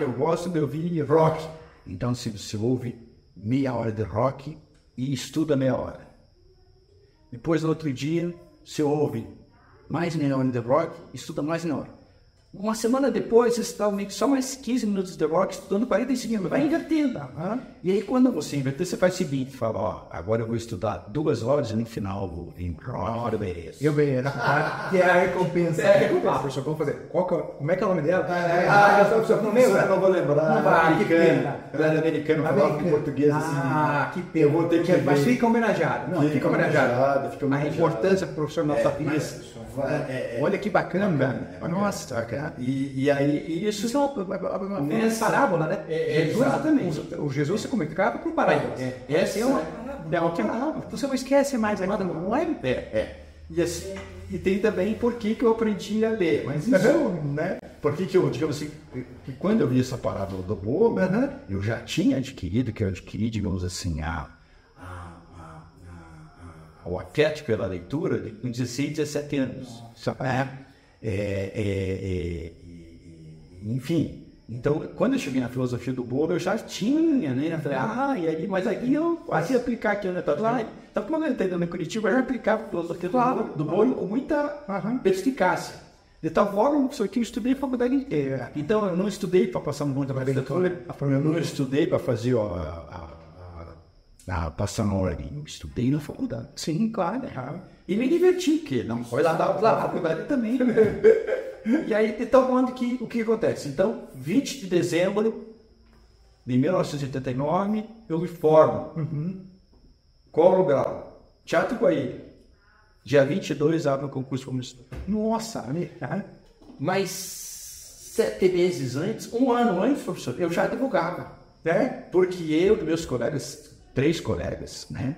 Eu gosto de ouvir rock. Então, se você ouve meia hora de rock e estuda meia hora. Depois, no outro dia, você ouve mais meia hora de rock e estuda mais meia hora. Uma semana depois, você está ouvindo só mais 15 minutos de rock, estudando 45 minutos. Vai invertendo. E aí, quando você inverter, você faz o seguinte, fala, agora eu vou estudar 2 horas e no final eu vou em uma hora eu mereço. Eu mereço. Que é a recompensa. Professor, vamos fazer. Como é que é o nome dela? Não lembro. Não vou lembrar. Não vai, que pena. Ela era americana, falava em português assim. Que pena. Eu vou ter que ver. Mas fica homenageado. Não, fica homenageado. A importância do professor na nossa vida. Olha que bacana. Nossa, cara. E aí, isso é uma parábola, né? Exatamente. O Jesus se comunicava por parábolas. Essa é uma parábola. Você não esquece mais nada, não é? E assim, e tem também por que eu aprendi a ler. Mas isso, né? Por que eu, digamos assim, que quando eu vi essa parábola do bolo, eu já tinha adquirido, digamos assim, o apetite pela leitura com 16, 17 anos. Enfim, então, quando eu cheguei na filosofia do bolo, eu já tinha, né? Eu falei, e aí, mas aí eu quase ia aplicar aqui, né? Então, quando eu entrei no Curitiba, eu já aplicava a filosofia do bolo com muita perspicácia. De tal forma, que eu estudei a faculdade inteira. Então, eu não estudei para passar um monte de trabalho, eu não estudei para fazer passar na hora ali. Eu estudei na faculdade. Sim, claro. E me diverti, que não foi lá na faculdade também. E aí, então, o que acontece? Então, 20 de dezembro de 1989, eu me formo. Qual lugar? Teatro Guaíra. Dia 22, abre o concurso comunista. Nossa, mas 7 meses antes, um ano antes, professor, eu já divulgava. Porque eu e meus colegas, 3 colegas, né?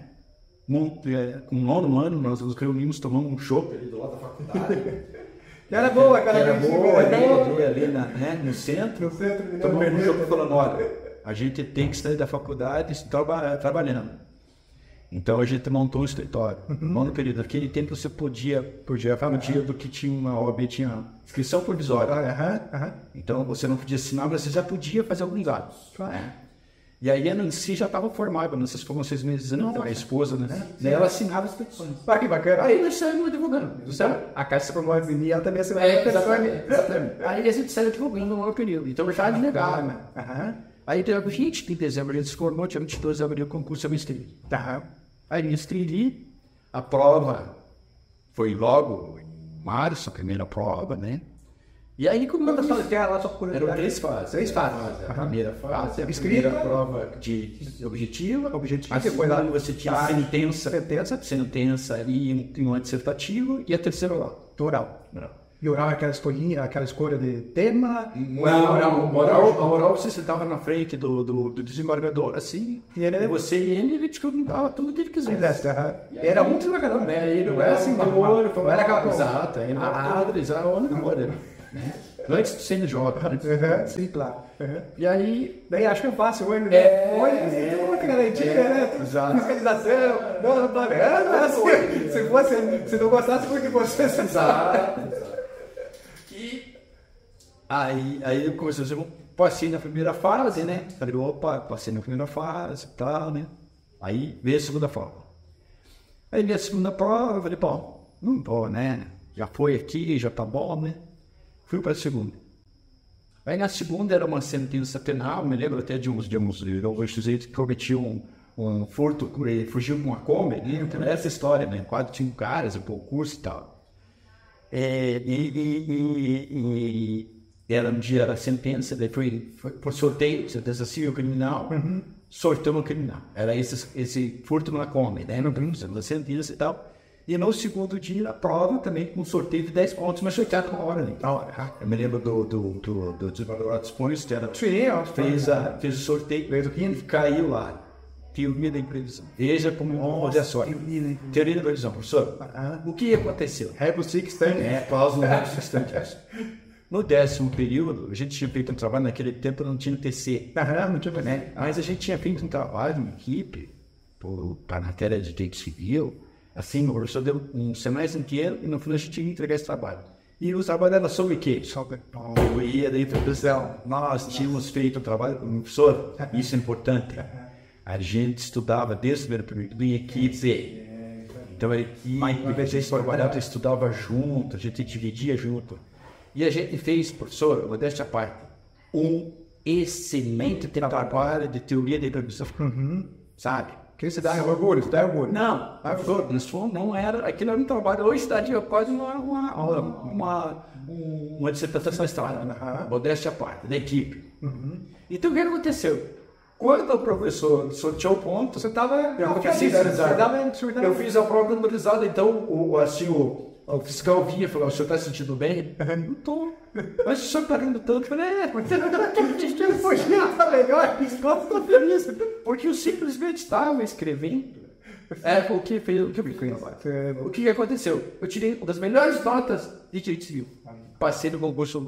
Com 9 anos, nós nos reunimos, tomamos um chopp ali do lado da faculdade. Era boa, ali no centro. Tomamos um chopp falando, olha, a gente tem que sair da faculdade trabalhando. Então a gente montou um escritório. No período daquele tempo você podia do que tinha uma OAB, tinha inscrição provisória. Então você não podia assinar, mas você já podia fazer alguns atos. E aí a Nancy já estava formada, vocês foram 6 meses antes, a esposa, né? Daí ela assinava as petições. Que bacana. Aí nós saímos divulgando. A Caixa promove e ela também assinava. Exatamente. Aí a gente saiu divulgando no período. Então já negava, né? Aí dia 20 de dezembro ele se formou, dia 22 de abril o concurso eu me inscrevi. Aí me inscrevi, a prova foi logo em março, a primeira prova, né? E aí, como eu falei, eram 3 fases. 3 fases. A primeira fase, a primeira prova de objetiva. A segunda você tinha sentença e um antidissertativo. E a terceira oral. E oral é aquela escolha de tema? A oral você sentava na frente do desembargador, assim. Você e ele te perguntava tudo o que ele quisesse. Era um desembargador, né? Ele não era assim, não era aquela coisa. Exato, ele era o namoro. Antes de ser jovem. Sim, claro. E aí, daí acho que é fácil, hoje, muita garantia, né? Exato. Fiscalização, se não gostasse, porque você exato. E aí eu comecei a dizer, passei na primeira fase, né? Falei, passei na primeira fase e tal, né? Aí veio a segunda prova. Aí veio a segunda prova, eu falei, não tô, né? Já foi aqui, já tá bom, né? Fui para a segunda. Aí na segunda era uma sentença penal, me lembro até de uns sujeitos que cometiam um furto, fugiu com uma Kombi, né? Então, essa história, né? 4, 5 caras, o concurso e tal. Era um dia da sentença, daí foi por sorteio, sentença civil criminal, sorteio no criminal. Era esse furto na Kombi, né? No primeiro da sentença e tal. E no segundo dia, a prova também com um sorteio de 10 pontos, mas sorteado com a hora ali. Eu me lembro do desembargador Dispões, que fez o sorteio, caiu lá. Teoria da imprevisão. Veja como olha só. Teoria da imprevisão, professor. O que aconteceu? Rebus sic stantec. Cláusula rebus sic stantec. No 10º período, a gente tinha feito um trabalho, naquele tempo não tinha TC. Não tinha, né? Mas a gente tinha feito um trabalho em equipe, para a matéria de direito civil. Assim, o professor deu um semestre inteiro e no final a gente tinha que entregar esse trabalho. E o trabalho era sobre o quê? Sobre... Eu ia daí para o pessoal, nós tínhamos feito um trabalho com o professor, isso é importante. A gente estudava desde o primeiro período em equipe. Então, a gente trabalhava, estudava junto, a gente dividia junto. E a gente fez, professor, modéstia à parte, um excelente trabalho de teoria da improvisação. Sabe? Que você dá orgulho, você dá orgulho. Não, não era, aquilo era um trabalho, hoje estaria quase uma dissertação histórica, modéstia à parte, da equipe. Então, o que aconteceu? Quando o professor sorteou o ponto, você estava... Eu fiz a prova memorizada, então o fiscal vinha e falou, o senhor está se sentindo bem? Não estou. Mas o senhor está rindo tanto? Eu falei, mas você não está tá melhor, estou feliz. Porque eu simplesmente estava escrevendo. O que aconteceu? Eu tirei uma das melhores notas de direito civil. Passei no concurso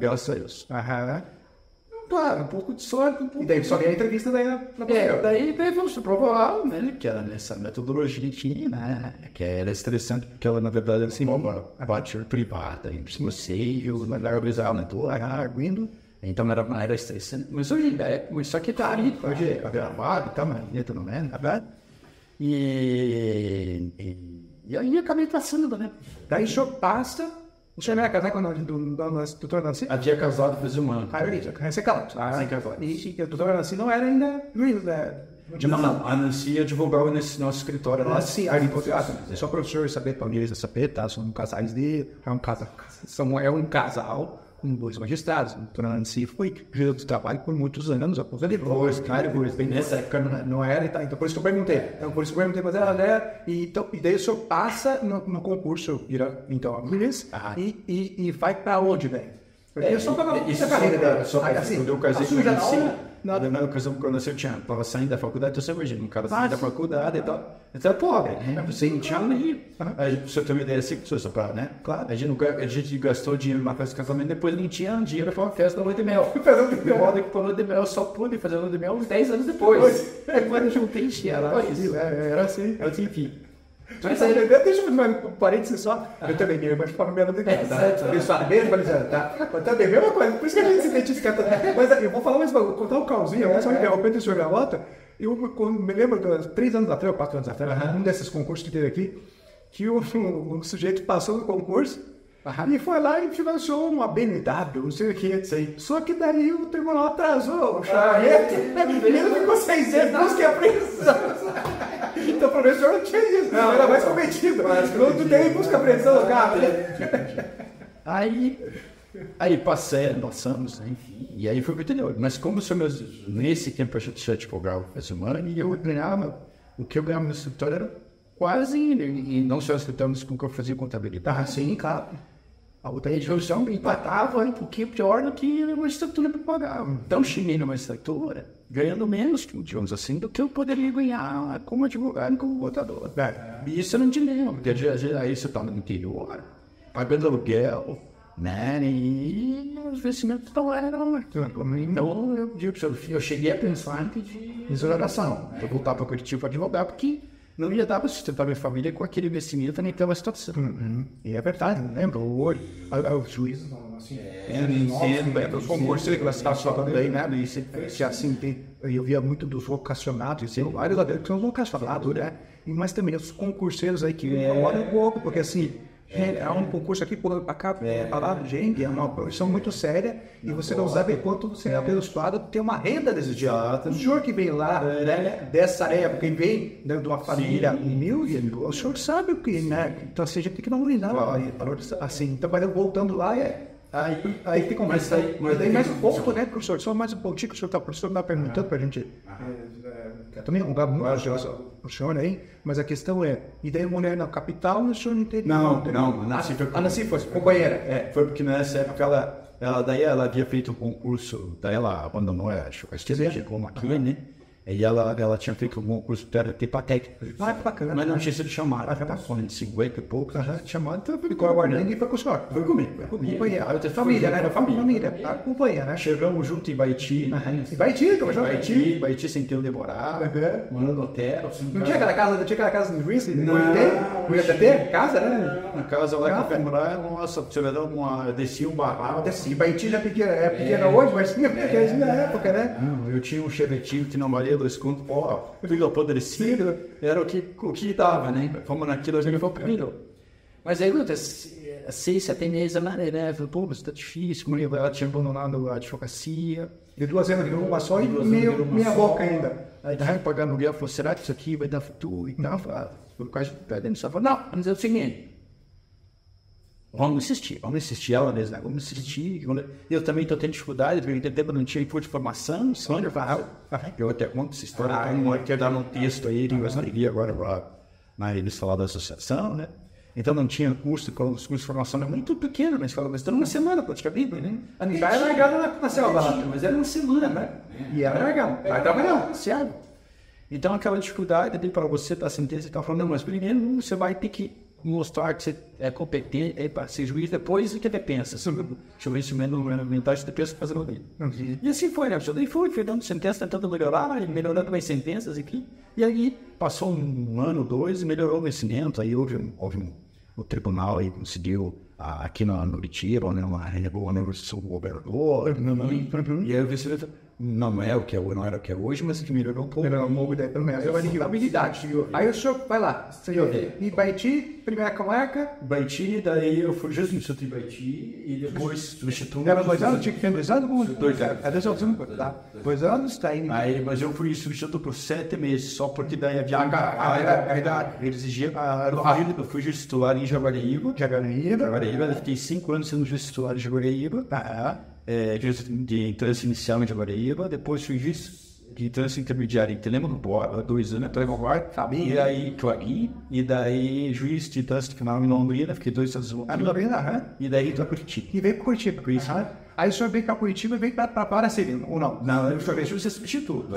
graças a Deus. Claro, um pouco de sorte. E daí só veio a entrevista daí daí vamos provar, né, que era nessa metodologia né, que era estressante, porque ela, na verdade, era assim, uma parte privada, e você e o melhor visual, né, tô arguindo, então era estressante. Mas hoje só que tá ali, hoje é gravado, tá, mas tudo bem, tá vendo? E aí acabei passando, né? Daí o senhor passa... O senhor não ia casar com a doutora Nancy? A dia casado fez um ano. Você calou. Sem casado. E a doutora Nancy não era ainda juiz, né? Não, a Nancy advogava nesse nosso escritório lá. Sim, só para o senhor saber, para mim saber, tá? São casais de... É um casal com 2 magistrados. A doutora Nancy foi juíza do trabalho por muitos anos, aposentou, bem nessa época não era, tá? Então por isso que eu perguntei. Mas ela era... E daí o senhor passa no concurso, vira, então, juiz, e vai para onde, velho? Eu só tava isso carreira dela, só assim, quando eu casei com a Nancy, na ocasião quando eu estava saindo da faculdade, eu sempre imagino, um cara saindo da faculdade e tal, então é pobre, né? Você não tinha nem, você tem uma ideia assim, só para, né? Claro, a gente gastou dinheiro numa festa de casamento, depois não tinha dinheiro para uma festa da lua de mel. De modo que para a lua de mel eu só pude fazer a lua de mel uns 10 anos depois. Quando eu juntei dinheiro lá, era assim, enfim. Mas aí, deixa eu fazer um parênteses só. Eu também me mas falo menos de casa. Pessoal, beijo, tá? Mas também, mesma coisa. Por isso que a gente se identifica. Mas eu vou falar mais, vou contar um causinho, mas só interrompendo o senhor Gravata. Eu me lembro, 3 anos atrás, ou 4 anos atrás, um desses concursos que teve aqui, que o sujeito passou no concurso e foi lá e financiou uma BMW, não sei o que. Só que daí o tribunal atrasou o charrete. O menino ficou 6 anos, busca e apreensão. Então o professor não tinha isso, não, era mais cometido. Quando tem busca apreensão no carro. Aí passamos, enfim, e aí foi pro interior. Mas como nesse tempo eu já advogava essa semana, e eu ganhava, o que eu ganhava no escritório era quase, e não só no escritório, mas com o que eu fazia contabilidade. Sim, claro. A outra região empatava um pouquinho pior do que uma estrutura para pagar. Então cheguei numa estrutura ganhando menos, digamos assim, do que eu poderia ganhar como advogado e como votador. E isso eu não tinha, porque aí você está no interior, pagando aluguel, né? E os investimentos não eram. Então eu cheguei a pensar em pedir exoneração, para voltar para Curitiba advogar, porque não ia dar para sustentar minha família com aquele investimento nem pela situação. E é verdade, não lembro? Hoje, os juízes, assim, os concursos de classificação também, né? E assim, eu via muito dos vocacionados, e vários deles que são vocacionados, né? Mas também os concurseiros aí que demoram um pouco, porque assim, é um concurso aqui, por cá, gente, é uma profissão muito séria, e você não sabe quanto você é abençoado, tem uma renda desses dias. O senhor que vem lá, né, dessa época, e vem de uma família humilde, o senhor sabe o que, né? Então, assim, a gente tem que valorizar, assim, então, voltando lá, aí tem como, mas daí mais um pouco, né, professor? Só mais um pouquinho que o professor está perguntando para a gente. Também um lugar muito o senhor aí, mas a questão é, e daí mulher na capital, o senhor não tem... Não, Nancy foi companheira. Foi porque nessa época ela havia feito um concurso, daí ela abandonou, acho que chegou aqui, né? E ela tinha feito um curso de patético. Ah, que bacana. Mas não tinha sido chamada. Ela passou de 50 e pouco. Chamado, então ficou aguardando e foi com o senhor. Foi comigo. Acompanhar. Família, né? Família. Acompanha, né? Chegamos junto em Baiti. Em Baiti, Baiti sem ter onde morar. Morando no hotel. Não tinha aquela casa no Juiz? Não ia ter casa, né? Na casa lá que eu fui morar, nossa, você vai dar descia um barraco. Desci. Baiti já é pequena hoje, mas tinha pequena na época, né? Não, eu tinha um chevetinho que não valia 2 contos. Ó, filho apodrecido, era o que dava, né? Fomos naquilo, a gente foi primeiro. Mas aí, 6, 7 meses, né? Falei, pô, mas tá difícil. Ela tinha abandonado a advocacia. De 2 anos de uma só e meia boca ainda. Aí tava pagando aluguel, falou, será que isso aqui vai dar futuro e tal? Por causa de perdendo, só falou, não, vamos dizer o seguinte. Vamos insistir, ela mesma, vamos insistir. Eu também estou tendo dificuldade, porque tempo não tinha input de formação, eu até conto essa história, quero dar um texto aí, eu gostaria agora na eles falar da associação, né? Então não tinha curso, os cursos de formação eram muito pequenos, mas falava, mas uma semana praticamente, né? A gente vai largada na selva, mas era uma semana, né? E era largada, vai trabalhar, certo? Então aquela dificuldade de para você estar sentença e tal, falando, não, mas primeiro você vai ter que mostrar que você é competente para ser juiz, depois o que você pensa sobre o instrumento mental, você pensa fazer o vídeo. E assim foi, né? Eu fui dando sentença, tentando melhorar, melhorando minhas sentenças, enfim. E aí passou 1 ano, 2, e melhorou o conhecimento. Aí houve o tribunal aí conseguiu, aqui no Curitiba, né, uma negociação com o governador, e aí o vice não era o que é hoje, mas que melhorou um pouco. Melhorou um pouco, pelo menos. Habilidade. Aí o senhor vai lá, em Baiti, primeira comarca. Baiti, daí eu fui substituto em Baiti e depois substituto. Era 2 anos? Tinha que ter 2 anos? 2 anos. É 2 anos, tá? 2 anos, tá aí. Aí, mas eu fui substituto por 7 meses, só porque daí a viagem. Ele exigia. Eu fui juiz titular em Jaguariúna. Eu fiquei 5 anos sendo juiz titular em Jaguariúna. Juiz de trânsito inicial em Jaguariúna, depois fui juiz de trânsito intermediário em Telemaco, 2 anos em Telemaco, e aí Clarim, e daí juiz de trânsito final em Londrina, fiquei 2 anos em Londrina, e daí para Curitiba. E veio para Curitiba. Aí o senhor veio para Curitiba e veio para Paracelino, ou não? Não, eu só veio ser substituto.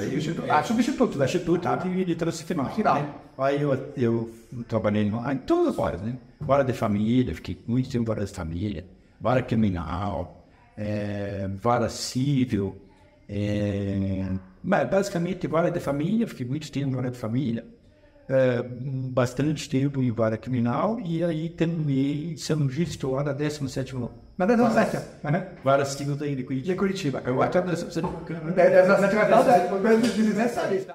Substituto de trânsito final. Aí eu trabalhei em todas as áreas, né? Vara de família, fiquei muito tempo em vara de família, vara criminal, vara civil, mas basicamente vara de família, fiquei muito tempo em vara de família, bastante tempo em vara criminal, e aí terminei sendo juiz titular da 17ª ano. Na 17ª, né? Vara civil daí de Curitiba. Eu até 17ª,